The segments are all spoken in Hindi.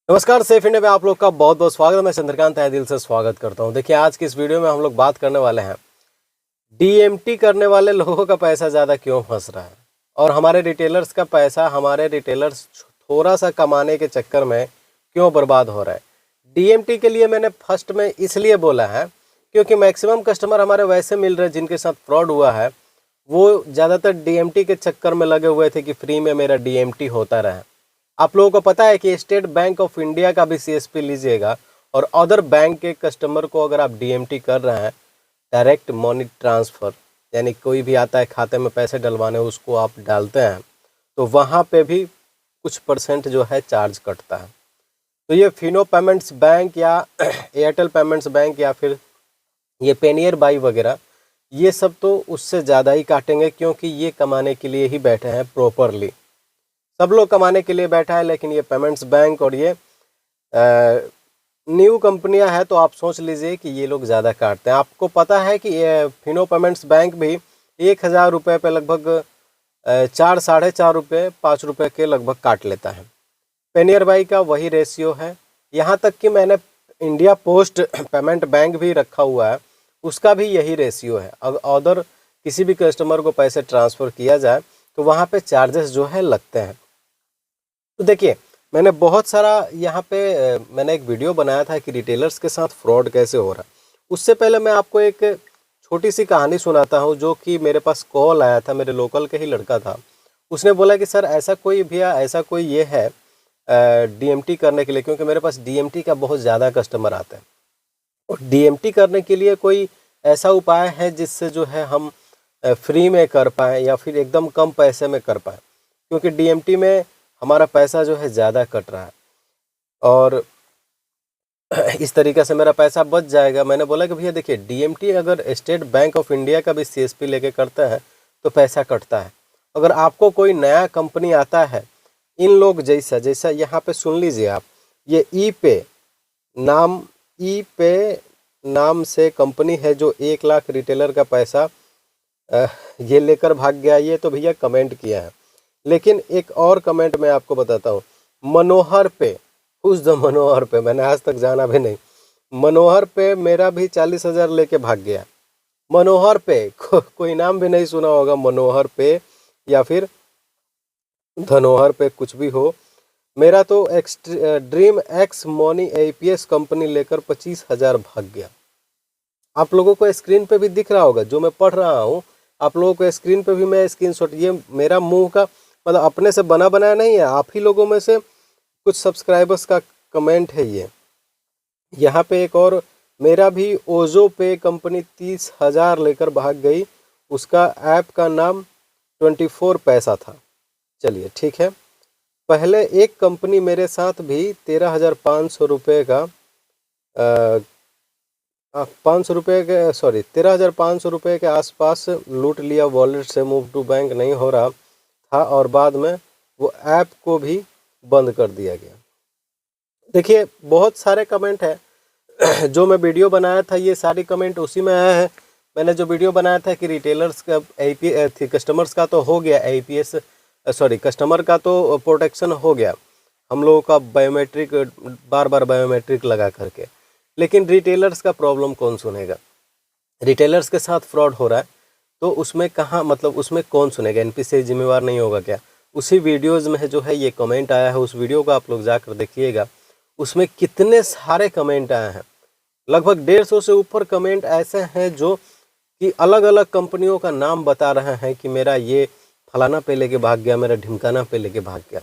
नमस्कार, सेफ इंडिया में आप लोग का बहुत बहुत स्वागत है। मैं चंद्रकांत तहे दिल से स्वागत करता हूं। देखिए, आज की इस वीडियो में हम लोग बात करने वाले हैं डीएमटी करने वाले लोगों का पैसा ज़्यादा क्यों फंस रहा है और हमारे रिटेलर्स का पैसा, हमारे रिटेलर्स थोड़ा सा कमाने के चक्कर में क्यों बर्बाद हो रहा है। डीएमटी के लिए मैंने फर्स्ट में इसलिए बोला है क्योंकि मैक्सिमम कस्टमर हमारे वैसे मिल रहे हैं जिनके साथ फ्रॉड हुआ है। वो ज़्यादातर डीएमटी के चक्कर में लगे हुए थे कि फ्री में मेरा डीएमटी होता रहे। आप लोगों को पता है कि स्टेट बैंक ऑफ इंडिया का भी सीएसपी लीजिएगा और अदर बैंक के कस्टमर को अगर आप डीएमटी कर रहे हैं, डायरेक्ट मनी ट्रांसफ़र, यानी कोई भी आता है खाते में पैसे डलवाने उसको आप डालते हैं, तो वहाँ पे भी कुछ परसेंट जो है चार्ज कटता है। तो ये फिनो पेमेंट्स बैंक या एयरटेल पेमेंट्स बैंक या फिर ये पेनियर बाई वगैरह, ये सब तो उससे ज़्यादा ही काटेंगे क्योंकि ये कमाने के लिए ही बैठे हैं प्रॉपरली। सब लोग कमाने के लिए बैठा है, लेकिन ये पेमेंट्स बैंक और ये न्यू कंपनियां हैं तो आप सोच लीजिए कि ये लोग ज़्यादा काटते हैं। आपको पता है कि ये फिनो पेमेंट्स बैंक भी 1,000 रुपये पे लगभग 4 साढ़े 4 रुपये 5 रुपये के लगभग काट लेता है। पेनियर बाई का वही रेशियो है। यहाँ तक कि मैंने इंडिया पोस्ट पेमेंट बैंक भी रखा हुआ है, उसका भी यही रेशियो है। अगर अदर किसी भी कस्टमर को पैसे ट्रांसफ़र किया जाए तो वहाँ पे चार्जेस जो है लगते हैं। तो देखिए, मैंने बहुत सारा यहाँ पे मैंने एक वीडियो बनाया था कि रिटेलर्स के साथ फ्रॉड कैसे हो रहा है। उससे पहले मैं आपको एक छोटी सी कहानी सुनाता हूँ जो कि मेरे पास कॉल आया था, मेरे लोकल के ही लड़का था। उसने बोला कि सर ऐसा कोई भैया ऐसा कोई ये है डीएमटी करने के लिए, क्योंकि मेरे पास डीएमटी का बहुत ज़्यादा कस्टमर आता है और डीएमटी करने के लिए कोई ऐसा उपाय है जिससे जो है हम फ्री में कर पाएँ या फिर एकदम कम पैसे में कर पाएँ, क्योंकि डीएमटी में हमारा पैसा जो है ज़्यादा कट रहा है और इस तरीके से मेरा पैसा बच जाएगा। मैंने बोला कि भैया देखिए, डीएमटी अगर स्टेट बैंक ऑफ इंडिया का भी सीएसपी लेके करता है तो पैसा कटता है। अगर आपको कोई नया कंपनी आता है, इन लोग जैसा जैसा यहाँ पे सुन लीजिए आप, ये ई पे नाम से कंपनी है जो 1 लाख रिटेलर का पैसा ये लेकर भाग गया। ये तो भैया कमेंट किया है, लेकिन एक और कमेंट मैं आपको बताता हूँ। मनोहर पे, उस द मनोहर पे मैंने आज तक जाना भी नहीं। मनोहर पे मेरा भी 40,000 लेके भाग गया। मनोहर पे कोई नाम भी नहीं सुना होगा, मनोहर पे या फिर धनोहर पे, कुछ भी हो। मेरा तो dream x money APS company लेकर 25,000 भाग गया। आप लोगों को स्क्रीन पे भी दिख रहा होगा जो मैं पढ़ रहा हूँ। आप लोगों को स्क्रीन पे भी मैं स्क्रीनशॉट, ये मेरा मुंह का मतलब अपने से बना बनाया नहीं है, आप ही लोगों में से कुछ सब्सक्राइबर्स का कमेंट है ये। यहाँ पे एक और, मेरा भी ओजो पे कंपनी 30,000 लेकर भाग गई, उसका ऐप का नाम 24 पैसा था। चलिए ठीक है। पहले एक कंपनी मेरे साथ भी 13,500 रुपये का 500 रुपये के 13,500 रुपये के आसपास लूट लिया। वॉलेट से मूव टू बैंक नहीं हो रहा था और बाद में वो ऐप को भी बंद कर दिया गया। देखिए, बहुत सारे कमेंट है जो मैं वीडियो बनाया था, ये सारी कमेंट उसी में आया है। मैंने जो वीडियो बनाया था कि रिटेलर्स का कस्टमर्स का तो हो गया कस्टमर का तो प्रोटेक्शन हो गया हम लोगों का, बायोमेट्रिक बार बार बायोमेट्रिक लगा करके, लेकिन रिटेलर्स का प्रॉब्लम कौन सुनेगा। रिटेलर्स के साथ फ्रॉड हो रहा है तो उसमें कहाँ, मतलब उसमें कौन सुनेगा, एनपीसीआई जिम्मेवार नहीं होगा क्या। उसी वीडियोज़ में जो है ये कमेंट आया है, उस वीडियो को आप लोग जाकर देखिएगा। उसमें कितने सारे कमेंट आए हैं, लगभग 150 से ऊपर कमेंट ऐसे हैं जो कि अलग अलग कंपनियों का नाम बता रहे हैं कि मेरा ये फलाना पे लेके भाग गया, मेरा ढिमकाना पे लेके भाग गया।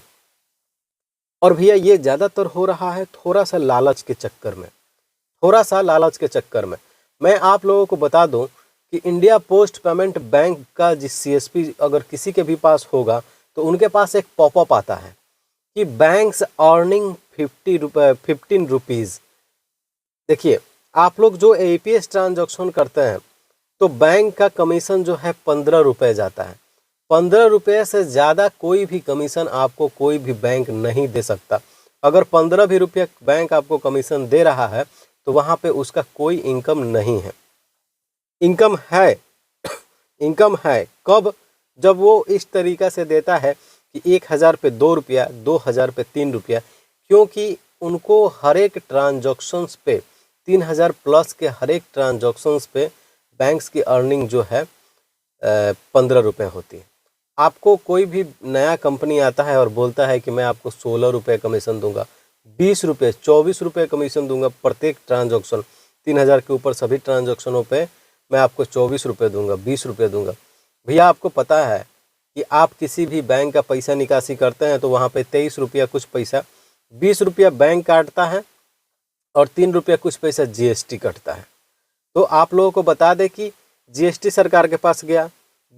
और भैया ये ज़्यादातर हो रहा है थोड़ा सा लालच के चक्कर में। मैं आप लोगों को बता दूं कि इंडिया पोस्ट पेमेंट बैंक का जिस सीएसपी अगर किसी के भी पास होगा तो उनके पास एक पॉपअप आता है कि बैंक्स अर्निंग 15 रुपीज़। देखिए, आप लोग जो एपीएस ट्रांजैक्शन करते हैं तो बैंक का कमीशन जो है 15 रुपये जाता है। 15 रुपये से ज़्यादा कोई भी कमीशन आपको कोई भी बैंक नहीं दे सकता। अगर 15 भी रुपये बैंक आपको कमीशन दे रहा है तो वहाँ पे उसका कोई इनकम नहीं है। इनकम है कब, जब वो इस तरीक़ा से देता है कि 1,000 पे 2 रुपया, 2,000 पे 3 रुपया, क्योंकि उनको हर एक ट्रांजैक्शंस पे 3000 प्लस के हर एक ट्रांजैक्शंस पे बैंक्स की अर्निंग जो है 15 रुपये होती है। आपको कोई भी नया कंपनी आता है और बोलता है कि मैं आपको 16 रुपये कमीशन दूंगा, 20 रुपये, 24 रुपये कमीशन दूंगा प्रत्येक ट्रांजैक्शन, 3000 के ऊपर सभी ट्रांजैक्शनों पे मैं आपको 24 रुपये दूंगा, 20 रुपये दूंगा। भैया आपको पता है कि आप किसी भी बैंक का पैसा निकासी करते हैं तो वहाँ पे 23 रुपया कुछ पैसा, 20 रुपया बैंक काटता है और 3 रुपया कुछ पैसा जीएसटी कटता है। तो आप लोगों को बता दें कि जीएसटी सरकार के पास गया,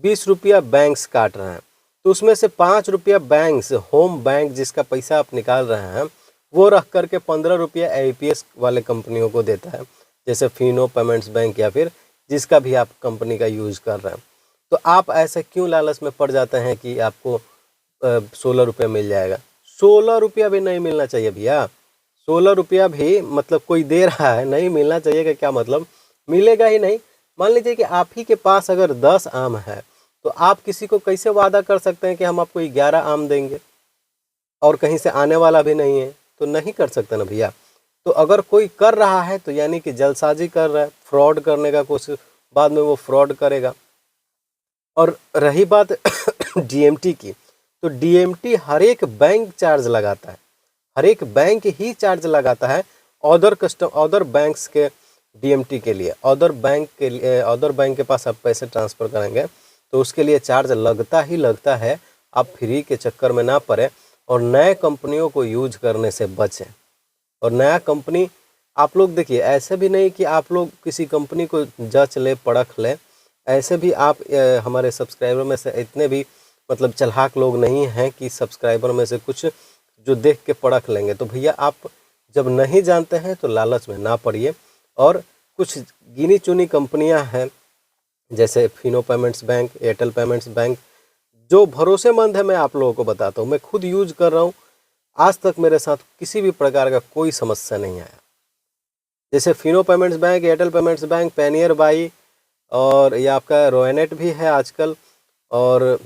20 रुपया बैंक्स काट रहे हैं, तो उसमें से 5 रुपया बैंक्स, होम बैंक जिसका पैसा आप निकाल रहे हैं, वो रख करके 15 रुपया आईपीएस वाले कंपनियों को देता है, जैसे फिनो पेमेंट्स बैंक या फिर जिसका भी आप कंपनी का यूज़ कर रहे हैं। तो आप ऐसे क्यों लालच में पड़ जाते हैं कि आपको 16 रुपया मिल जाएगा? 16 रुपया भी नहीं मिलना चाहिए भैया। 16 रुपया भी मतलब कोई दे रहा है, नहीं मिलना चाहिए का क्या मतलब? मिलेगा ही नहीं। मान लीजिए कि आप ही के पास अगर 10 आम है तो आप किसी को कैसे वादा कर सकते हैं कि हम आपको 11 आम देंगे और कहीं से आने वाला भी नहीं है? तो नहीं कर सकते ना भैया। तो अगर कोई कर रहा है तो यानी कि जलसाजी कर रहा है, फ्रॉड करने का कोशिश, बाद में वो फ्रॉड करेगा। और रही बात डीएमटी की, तो डीएमटी हर एक बैंक चार्ज लगाता है, हर एक बैंक ही चार्ज लगाता है अदर बैंक्स के डीएमटी के लिए। अदर बैंक के पास आप पैसे ट्रांसफ़र करेंगे तो उसके लिए चार्ज लगता ही लगता है। आप फ्री के चक्कर में ना पड़े और नए कंपनियों को यूज करने से बचें। और नया कंपनी आप लोग देखिए, ऐसे भी नहीं कि आप लोग किसी कंपनी को जच ले परख ले, ऐसे भी आप हमारे सब्सक्राइबर में से इतने भी मतलब चालाक लोग नहीं हैं कि सब्सक्राइबर में से कुछ जो देख के परख लेंगे। तो भैया आप जब नहीं जानते हैं तो लालच में ना पड़िए। और कुछ गिनी चुनी कंपनियां हैं जैसे Fino payments bank, Airtel payments bank, जो भरोसेमंद है। मैं आप लोगों को बताता हूँ, मैं खुद यूज कर रहा हूँ, आज तक मेरे साथ किसी भी प्रकार का कोई समस्या नहीं आया। जैसे Fino payments bank, Airtel payments bank, PayNearby, और ये आपका रोयनेट भी है आजकल, और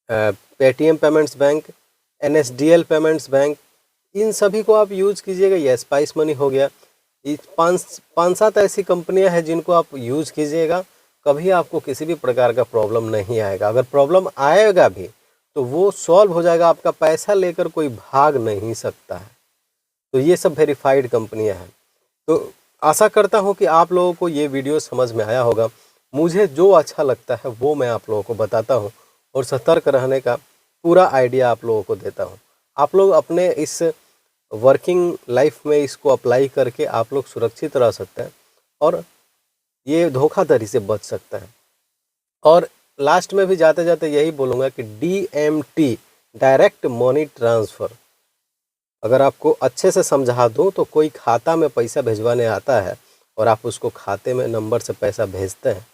Paytm payments bank, NSDL payments bank, इन सभी को आप यूज़ कीजिएगा। ये स्पाइस मनी हो गया, ये 5-7 ऐसी कंपनियां हैं जिनको आप यूज़ कीजिएगा, कभी आपको किसी भी प्रकार का प्रॉब्लम नहीं आएगा। अगर प्रॉब्लम आएगा भी तो वो सॉल्व हो जाएगा, आपका पैसा लेकर कोई भाग नहीं सकता है। तो ये सब वेरीफाइड कंपनियां हैं। तो आशा करता हूं कि आप लोगों को ये वीडियो समझ में आया होगा। मुझे जो अच्छा लगता है वो मैं आप लोगों को बताता हूं और सतर्क रहने का पूरा आइडिया आप लोगों को देता हूं। आप लोग अपने इस वर्किंग लाइफ में इसको अप्लाई करके आप लोग सुरक्षित रह सकते हैं और ये धोखाधड़ी से बच सकते हैं। और लास्ट में भी जाते जाते यही बोलूँगा कि डीएमटी, डायरेक्ट मनी ट्रांसफ़र, अगर आपको अच्छे से समझा दूँ तो कोई खाता में पैसा भिजवाने आता है और आप उसको खाते में नंबर से पैसा भेजते हैं,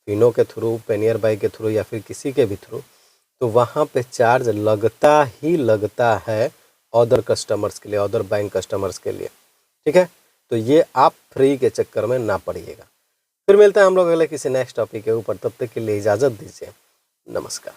फिनो के थ्रू, पेनियर बाई के थ्रू या फिर किसी के भी थ्रू, तो वहाँ पे चार्ज लगता ही लगता है अदर कस्टमर्स के लिए, अदर बैंक कस्टमर्स के लिए। ठीक है, तो ये आप फ्री के चक्कर में ना पड़िएगा। फिर मिलते हैं हम लोग अगले किसी नेक्स्ट टॉपिक के ऊपर, तब तक के लिए इजाज़त दीजिए। नमस्कार।